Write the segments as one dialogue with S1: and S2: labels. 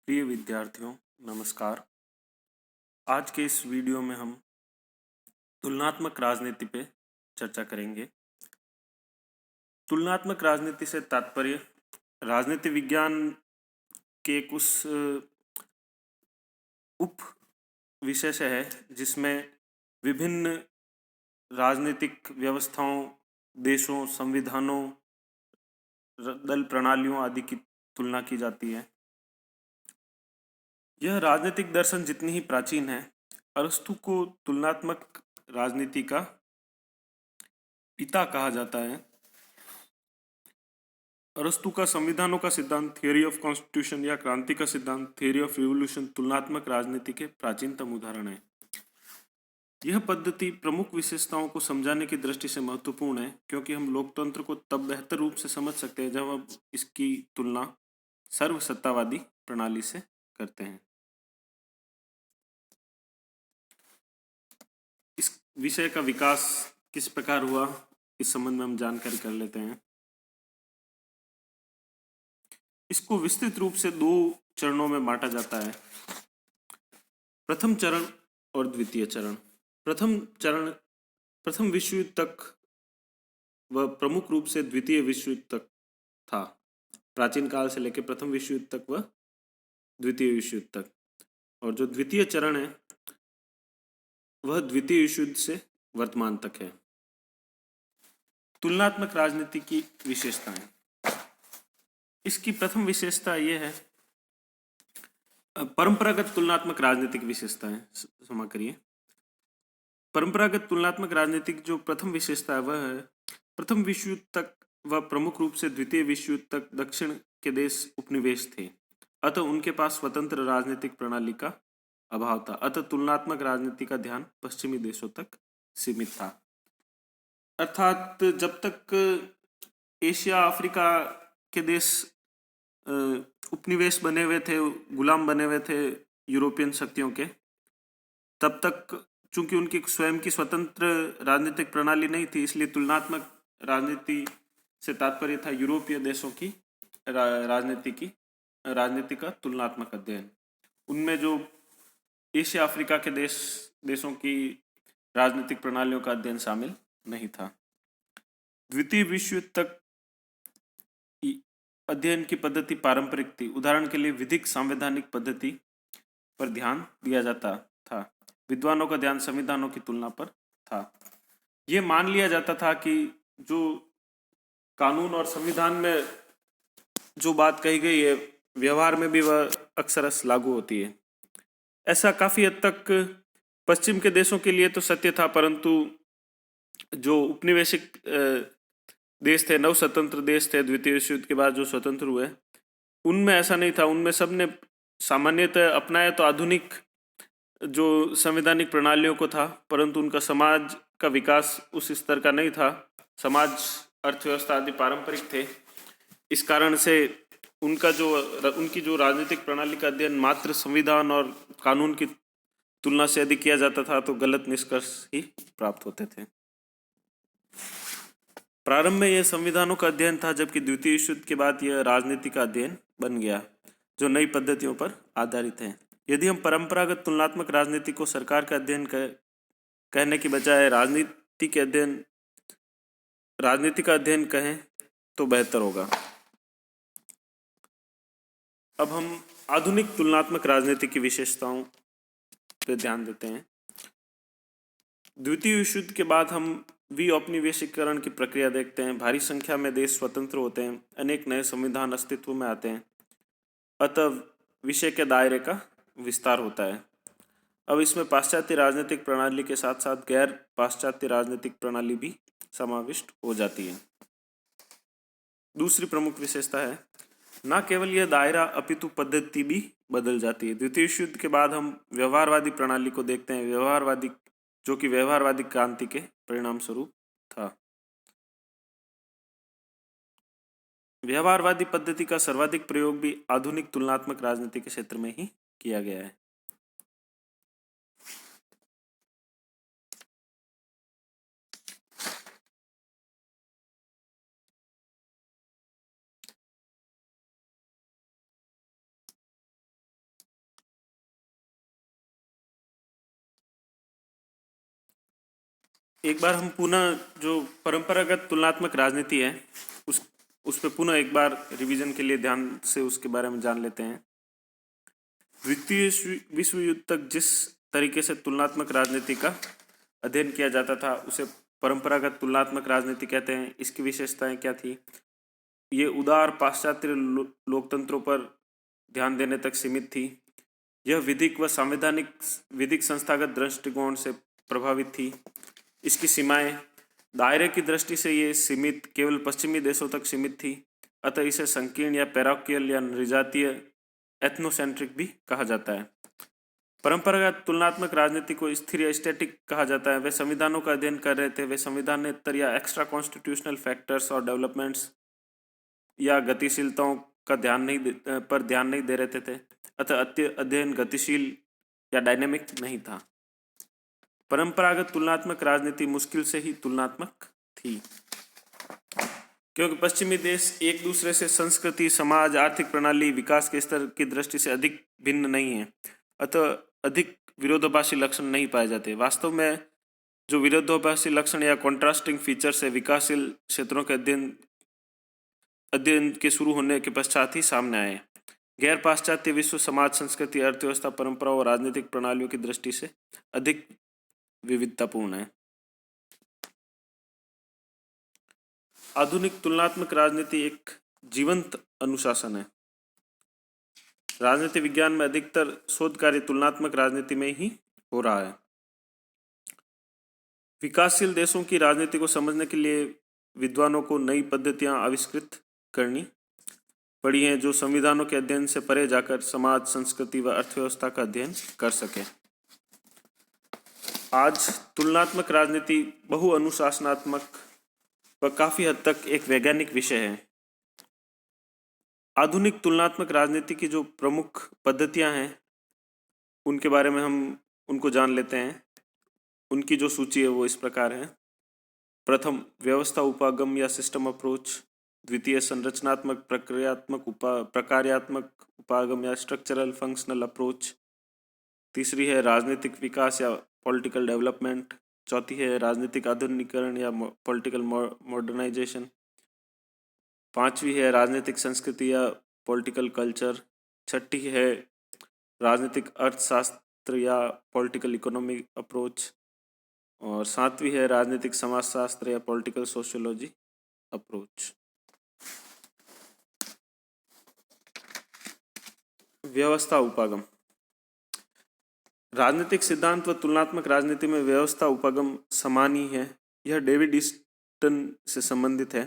S1: प्रिय विद्यार्थियों, नमस्कार। आज के इस वीडियो में हम तुलनात्मक राजनीति पे चर्चा करेंगे। तुलनात्मक राजनीति से तात्पर्य राजनीति विज्ञान के कुछ उप विषय से है, जिसमें विभिन्न राजनीतिक व्यवस्थाओं, देशों, संविधानों, दल प्रणालियों आदि की तुलना की जाती है। यह राजनीतिक दर्शन जितनी ही प्राचीन है, अरस्तु को तुलनात्मक राजनीति का पिता कहा जाता है। अरस्तु का संविधानों का सिद्धांत थियोरी ऑफ कॉन्स्टिट्यूशन या क्रांति का सिद्धांत थियोरी ऑफ रिवोल्यूशन तुलनात्मक राजनीति के प्राचीनतम उदाहरण है। यह पद्धति प्रमुख विशेषताओं को समझाने की दृष्टि से महत्वपूर्ण है, क्योंकि हम लोकतंत्र को तब बेहतर रूप से समझ सकते हैं जब हम इसकी तुलना सर्वसत्तावादी प्रणाली से करते हैं। इस विषय का विकास किस प्रकार हुआ, इस संबंध में हम जानकारी कर लेते हैं। इसको विस्तृत रूप से दो चरणों में बांटा जाता है, प्रथम चरण और द्वितीय चरण। प्रथम विश्व युद्ध तक वह प्रमुख रूप से द्वितीय विश्व युद्ध तक था। प्राचीन काल से लेकर प्रथम विश्व युद्ध तक वह द्वितीय विश्व युद्ध तक, और जो द्वितीय चरण है वह द्वितीय विश्व युद्ध से वर्तमान तक है। तुलनात्मक राजनीति की विशेषताएं। इसकी प्रथम विशेषता यह है, परंपरागत तुलनात्मक राजनीतिक विशेषताएं। क्षमा करिए, परंपरागत तुलनात्मक राजनीतिक जो प्रथम विशेषता है वह है, प्रथम विश्व युद्ध तक वह प्रमुख रूप से द्वितीय विश्व युद्ध तक दक्षिण के देश उपनिवेश थे, अतः उनके पास स्वतंत्र राजनीतिक प्रणाली का अभाव था। अतः तुलनात्मक राजनीति का ध्यान पश्चिमी देशों तक सीमित था। अर्थात जब तक एशिया अफ्रीका के देश उपनिवेश बने हुए थे, गुलाम बने हुए थे यूरोपियन शक्तियों के, तब तक चूंकि उनकी स्वयं की स्वतंत्र राजनीतिक प्रणाली नहीं थी, इसलिए तुलनात्मक राजनीति से तात्पर्य था यूरोपीय देशों की राजनीति का तुलनात्मक अध्ययन। उनमें जो एशिया अफ्रीका के देशों की राजनीतिक प्रणालियों का अध्ययन शामिल नहीं था। द्वितीय विश्व युद्ध तक अध्ययन की पद्धति पारंपरिक थी। उदाहरण के लिए विधिक संवैधानिक पद्धति पर ध्यान दिया जाता था, विद्वानों का ध्यान संविधानों की तुलना पर था। यह मान लिया जाता था कि जो कानून और संविधान में जो बात कही गई है, व्यवहार में भी वह अक्सर लागू होती है। ऐसा काफी हद तक पश्चिम के देशों के लिए तो सत्य था, परंतु जो उपनिवेशिक देश थे, नव स्वतंत्र देश थे द्वितीय विश्व युद्ध के बाद जो स्वतंत्र हुए, उनमें ऐसा नहीं था। उनमें सबने सामान्यतः अपनाया तो आधुनिक जो संवैधानिक प्रणालियों को था, परंतु उनका समाज का विकास उस स्तर का नहीं था। समाज, अर्थव्यवस्था आदि पारंपरिक थे। इस कारण से उनकी जो राजनीतिक प्रणाली का अध्ययन मात्र संविधान और कानून की तुलना से यदि किया जाता था तो गलत निष्कर्ष ही प्राप्त होते थे। प्रारंभ में यह संविधानों का अध्ययन था, जबकि द्वितीय विश्व युद्ध के बाद यह राजनीति का अध्ययन बन गया, जो नई पद्धतियों पर आधारित है। यदि हम परंपरागत तुलनात्मक राजनीति को सरकार का अध्ययन कहने की बजाय राजनीति का अध्ययन कहें तो बेहतर होगा। अब हम आधुनिक तुलनात्मक राजनीति की विशेषताओं पर ध्यान देते हैं। द्वितीय विश्व युद्ध के बाद हम विऔपनिवेशीकरण की प्रक्रिया देखते हैं। भारी संख्या में देश स्वतंत्र होते हैं, अनेक नए संविधान अस्तित्व में आते हैं, अतः विषय के दायरे का विस्तार होता है। अब इसमें पाश्चात्य राजनीतिक प्रणाली के साथ साथ गैर पाश्चात्य राजनीतिक प्रणाली भी समाविष्ट हो जाती है। दूसरी प्रमुख विशेषता है, न केवल यह दायरा अपितु पद्धति भी बदल जाती है। द्वितीय विश्व युद्ध के बाद हम व्यवहारवादी प्रणाली को देखते हैं, जो कि व्यवहारवादी क्रांति के परिणाम स्वरूप था। व्यवहारवादी पद्धति का सर्वाधिक प्रयोग भी आधुनिक तुलनात्मक राजनीति के क्षेत्र में ही किया गया है। एक बार हम पुनः जो परंपरागत तुलनात्मक राजनीति है उस पे पुनः एक बार रिवीजन के लिए ध्यान से उसके बारे में जान लेते हैं। द्वितीय विश्व युद्ध तक जिस तरीके से तुलनात्मक राजनीति का अध्ययन किया जाता था उसे परंपरागत तुलनात्मक राजनीति कहते हैं। इसकी विशेषताएं क्या थी? ये उदार पाश्चात्य लोकतंत्रों पर ध्यान देने तक सीमित थी। यह विधिक व संवैधानिक विधिक संस्थागत दृष्टिकोण से प्रभावित थी। इसकी सीमाएं दायरे की दृष्टि से ये सीमित केवल पश्चिमी देशों तक सीमित थी, अतः इसे संकीर्ण या पैराकियल या नृजातीय एथनोसेंट्रिक भी कहा जाता है। परंपरागत तुलनात्मक राजनीति को स्थिर या स्टैटिक कहा जाता है। वे संविधानों का अध्ययन कर रहे थे। वे संविधानेतर या एक्स्ट्रा कॉन्स्टिट्यूशनल फैक्टर्स और डेवलपमेंट्स या गतिशीलताओं का ध्यान नहीं दे रहे थे, अतः अध्ययन गतिशील या डायनेमिक नहीं था। परंपरागत तुलनात्मक राजनीति मुश्किल से ही तुलनात्मक थी, क्योंकि पश्चिमी देश एक दूसरे से संस्कृति, समाज, आर्थिक प्रणाली, विकास के स्तर की दृष्टि से अधिक भिन्न नहीं है, अतः अधिक विरोधाभासी लक्षण नहीं पाए जाते। वास्तव में जो विरोधाभासी लक्षण या कॉन्ट्रास्टिंग फीचर्स है विकासशील क्षेत्रों के अध्ययन के शुरू होने के पश्चात ही सामने आए। गैर पाश्चात्य विश्व समाज, संस्कृति, अर्थव्यवस्था, परंपराओं और राजनीतिक प्रणालियों की दृष्टि से अधिक विविधतापूर्ण है। आधुनिक तुलनात्मक राजनीति एक जीवंत अनुशासन है। राजनीति विज्ञान में अधिकतर शोध कार्य तुलनात्मक राजनीति में ही हो रहा है। विकासशील देशों की राजनीति को समझने के लिए विद्वानों को नई पद्धतियां आविष्कृत करनी पड़ी हैं, जो संविधानों के अध्ययन से परे जाकर समाज, संस्कृति व अर्थव्यवस्था का अध्ययन कर सके। आज तुलनात्मक राजनीति बहुअनुशासनात्मक व काफी हद तक एक वैज्ञानिक विषय है। आधुनिक तुलनात्मक राजनीति की जो प्रमुख पद्धतियां हैं उनके बारे में हम उनको जान लेते हैं। उनकी जो सूची है वो इस प्रकार है। प्रथम, व्यवस्था उपागम या सिस्टम अप्रोच। द्वितीय, संरचनात्मक प्रकार्यात्मक उपागम या स्ट्रक्चरल फंक्शनल अप्रोच। तीसरी है राजनीतिक विकास या पॉलिटिकल डेवलपमेंट। चौथी है राजनीतिक आधुनिकीकरण या पॉलिटिकल मॉडर्नाइजेशन। पांचवी है राजनीतिक संस्कृति या पॉलिटिकल कल्चर। छठी है राजनीतिक अर्थशास्त्र या पॉलिटिकल इकोनॉमी अप्रोच। और सातवीं है राजनीतिक समाजशास्त्र या पॉलिटिकल सोशियोलॉजी अप्रोच। व्यवस्था उपागम। राजनीतिक सिद्धांत व तुलनात्मक राजनीति में व्यवस्था उपागम समान ही है। यह डेविड ईस्टन से संबंधित है।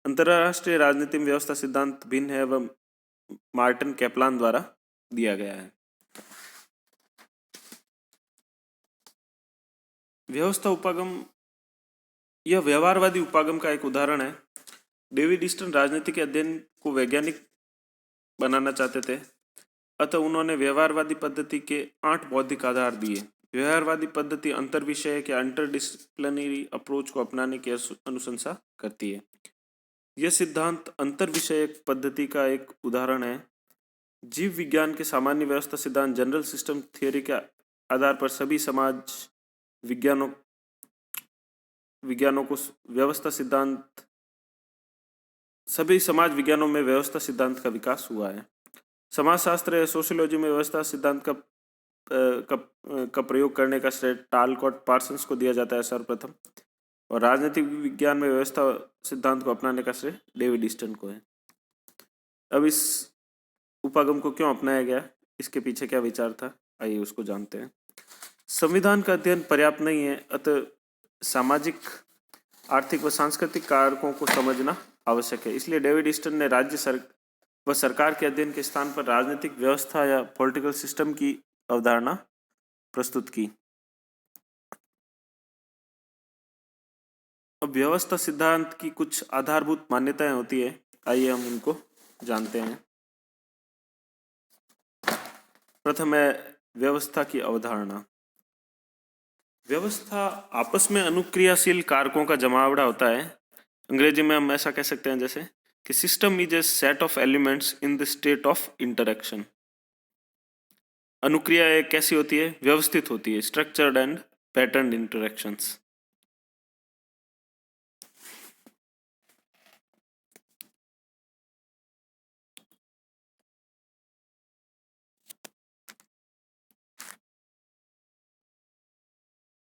S1: अंतरराष्ट्रीय राजनीति में व्यवस्था सिद्धांत भिन्न है व मार्टिन कैपलान द्वारा दिया गया है। व्यवस्था उपागम यह व्यवहारवादी उपागम का एक उदाहरण है। डेविड ईस्टन राजनीति के अध्ययन को वैज्ञानिक बनाना चाहते थे, अतः उन्होंने व्यवहारवादी पद्धति के 8 बौद्धिक आधार दिए। व्यवहारवादी पद्धति अंतर्विषय के इंटरडिसिप्लिनरी अप्रोच को अपनाने की अनुशंसा करती है। यह सिद्धांत अंतर्विषयक पद्धति का एक उदाहरण है। जीव विज्ञान के सामान्य व्यवस्था सिद्धांत जनरल सिस्टम थियोरी के आधार पर सभी समाज विज्ञानों को सभी समाज विज्ञानों में व्यवस्था सिद्धांत का विकास हुआ है। समाजशास्त्र या सोशियोलॉजी में व्यवस्था सिद्धांत का प्रयोग करने का श्रेय टालकॉट पार्सन्स को दिया जाता है सर्वप्रथम, और राजनीतिक विज्ञान में व्यवस्था सिद्धांत को अपनाने का श्रेय डेविड ईस्टन को है। अब इस उपागम को क्यों अपनाया गया, इसके पीछे क्या विचार था, आइए उसको जानते हैं। संविधान का अध्ययन पर्याप्त नहीं है, अतः सामाजिक, आर्थिक व सांस्कृतिक कारकों को समझना आवश्यक है। इसलिए डेविड ईस्टन ने राज्य व सरकार के अध्ययन के स्थान पर राजनीतिक व्यवस्था या पॉलिटिकल सिस्टम की अवधारणा प्रस्तुत की। अब व्यवस्था सिद्धांत की कुछ आधारभूत मान्यताएं होती है, आइए हम उनको जानते हैं। प्रथम है व्यवस्था की अवधारणा। व्यवस्था आपस में अनुक्रियाशील कारकों का जमावड़ा होता है। अंग्रेजी में हम ऐसा कह सकते हैं जैसे कि system is a set of elements in the state of interaction. अनुक्रिया कैसी होती है? व्यवस्थित होती है, स्ट्रक्चर्ड एंड पैटर्न इंटरेक्शंस।